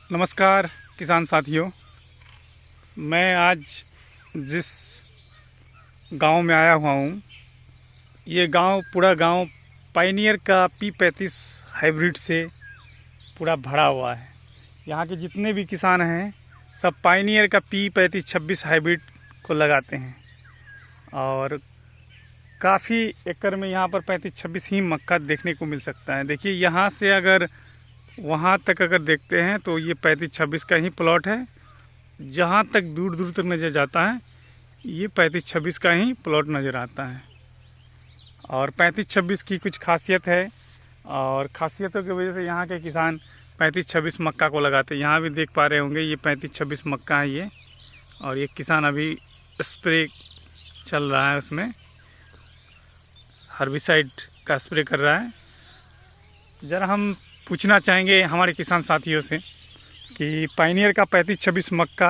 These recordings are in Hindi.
नमस्कार किसान साथियों, मैं आज जिस गांव में आया हुआ हूं, ये पूरा गांव पायनियर का P35 हाइब्रिड से पूरा भरा हुआ है। यहाँ के जितने भी किसान हैं सब पायनियर का P35-26 हाइब्रिड को लगाते हैं और काफ़ी एकड़ में यहाँ पर 35-26 ही मक्का देखने को मिल सकता है। देखिए, यहाँ से अगर वहाँ तक अगर देखते हैं तो ये 35-26 का ही प्लॉट है। जहाँ तक दूर दूर तक नज़र जाता है ये 35-26 का ही प्लॉट नज़र आता है। और 35-26 की कुछ खासियत है और खासियतों की वजह से यहाँ के किसान 35-26 मक्का को लगाते हैं। यहाँ भी देख पा रहे होंगे ये 35-26 मक्का है ये, और ये किसान अभी स्प्रे चल रहा है, उसमें हर्बिसाइड का स्प्रे कर रहा है। ज़रा हम पूछना चाहेंगे हमारे किसान साथियों से कि पायनियर का 35-26 मक्का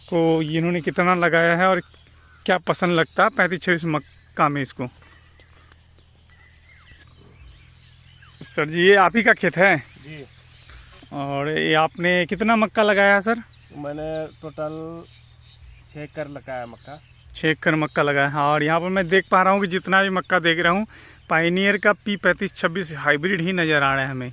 को इन्होंने कितना लगाया है और क्या पसंद लगता है 35-26 मक्का में इसको। सर जी, ये आप ही का खेत है जी। और ये आपने कितना मक्का लगाया है सर? मैंने टोटल 6 एकड़ लगाया मक्का। 6 एकड़ मक्का लगाया है। और यहाँ पर मैं देख पा रहा हूँ कि जितना भी मक्का देख रहा हूँ पायनियर का P35-26 हाइब्रिड ही नज़र आ रहा है हमें।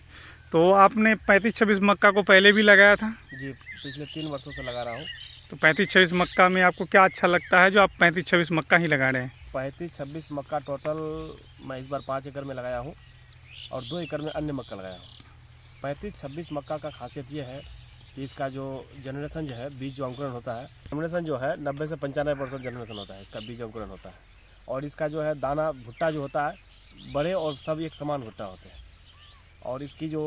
तो आपने 35-26 मक्का को पहले भी लगाया था? जी, पिछले 3 वर्षों से लगा रहा हूँ। तो 35-26 मक्का में आपको क्या अच्छा लगता है जो आप 35-26 मक्का ही लगा रहे हैं? 35-26 मक्का टोटल मैं इस बार 5 एकड़ में लगाया हूँ और 2 एकड़ में अन्य मक्का लगाया हूँ। 35-26 मक्का का खासियत ये है कि इसका जो जनरेशन जो है, बीज जो अंकुरण होता है, जनरेशन जो है 90 से 95% जनरेशन होता है, इसका बीज अंकुरण होता है। और इसका जो है दाना भुट्टा जो होता है, बड़े और सब एक समान भुट्टा होते हैं। और इसकी जो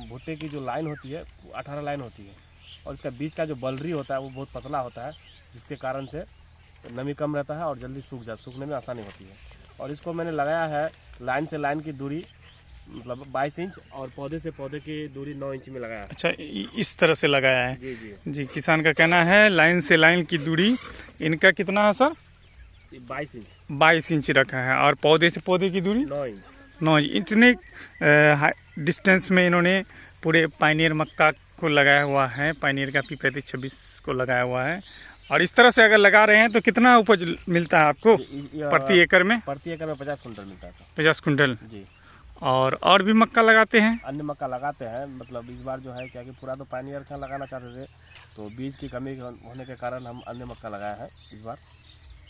भुट्टे की जो लाइन होती है 18 लाइन होती है। और इसका बीज का जो बलरी होता है वो बहुत पतला होता है, जिसके कारण से नमी कम रहता है और जल्दी सूखने में आसानी होती है। और इसको मैंने लगाया है लाइन से लाइन की दूरी मतलब 22 इंच और पौधे से पौधे की दूरी 9 इंच में लगाया है। अच्छा, इस तरह से लगाया है। जी जी जी, किसान का कहना है लाइन से लाइन की दूरी इनका कितना है सर? 22 इंच 22 इंच रखा है। और पौधे से पौधे की दूरी 9 इंच 9 इंच। इतने डिस्टेंस में इन्होंने पूरे पायनियर मक्का को लगाया हुआ है, पायनियर का P35-26 को लगाया हुआ है। और इस तरह से अगर लगा रहे हैं तो कितना उपज मिलता है आपको प्रति एकड़ में? प्रति एकड़ में 50 कुंटल मिलता है सर। 50 कुंटल। जी। और भी मक्का लगाते हैं? अन्य मक्का लगाते हैं, मतलब इस बार जो है क्या कि पूरा तो पायनियर का लगाना चाहते थे, तो बीज की कमी होने के कारण हम अन्य मक्का लगाया है इस बार।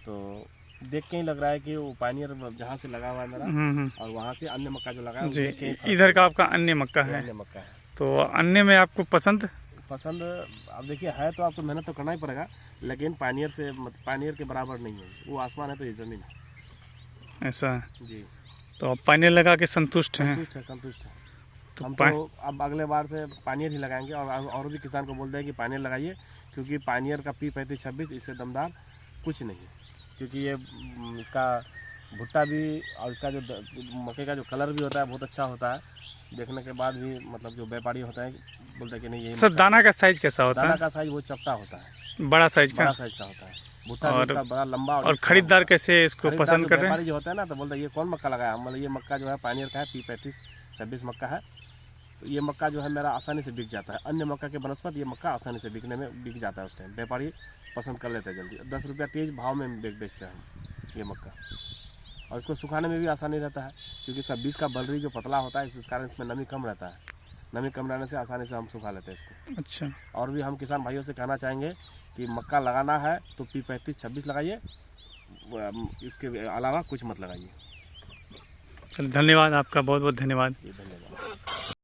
तो देख के ही लग रहा है कि वो पायनियर जहाँ से लगा हुआ है मेरा और वहाँ से अन्य मक्का जो लगा है जी, इधर का आपका अन्य मक्का है। अन्य मक्का है। तो अन्य में आपको पसंद अब देखिए है तो आपको मेहनत तो करना ही पड़ेगा, लेकिन पायनियर के बराबर नहीं है। वो आसमान है तो ये ज़मीन है। ऐसा? जी। तो आप पायनियर लगा के संतुष्ट हैं? संतुष्ट है। तो हम तो अब अगले बार से पायनियर ही लगाएंगे और भी किसान को बोलते हैं कि पायनियर लगाइए, क्योंकि पायनियर का P35-26 इससे दमदार कुछ नहीं है। क्योंकि ये इसका भुट्टा भी और इसका जो मक्के का जो कलर भी होता है बहुत अच्छा होता है। देखने के बाद भी मतलब जो व्यापारी होता है बोलते हैं कि नहीं ये सर दाना का साइज कैसा होता है? दाना का साइज बहुत चपटा होता है, बड़ा साइज का होता है। भुट्टा भी इसका बड़ा लंबा। और खरीदार कैसे इसको पसंद कर रहे हैं? जो होता है ना, तो बोलते हैं ये कौन मक्का लगाया, मतलब ये मक्का जो है पायनियर का है, P35-26 मक्का है। तो ये मक्का जो है मेरा आसानी से बिक जाता है। अन्य मक्का के बनस्पत ये मक्का आसानी से बिक जाता है। उस टाइम व्यापारी पसंद कर लेते हैं जल्दी, 10 रुपया तेज भाव में बेचते हैं ये मक्का। और इसको सुखाने में भी आसानी रहता है, क्योंकि इसका बीज का बलरी जो पतला होता है, इस कारण इसमें नमी कम रहता है। नमी कम रहने से आसानी से हम सुखा लेते हैं इसको। अच्छा। और भी हम किसान भाइयों से कहना चाहेंगे कि मक्का लगाना है तो P35-26 लगाइए, इसके अलावा कुछ मत लगाइए। चलिए, धन्यवाद आपका, बहुत बहुत धन्यवाद। धन्यवाद।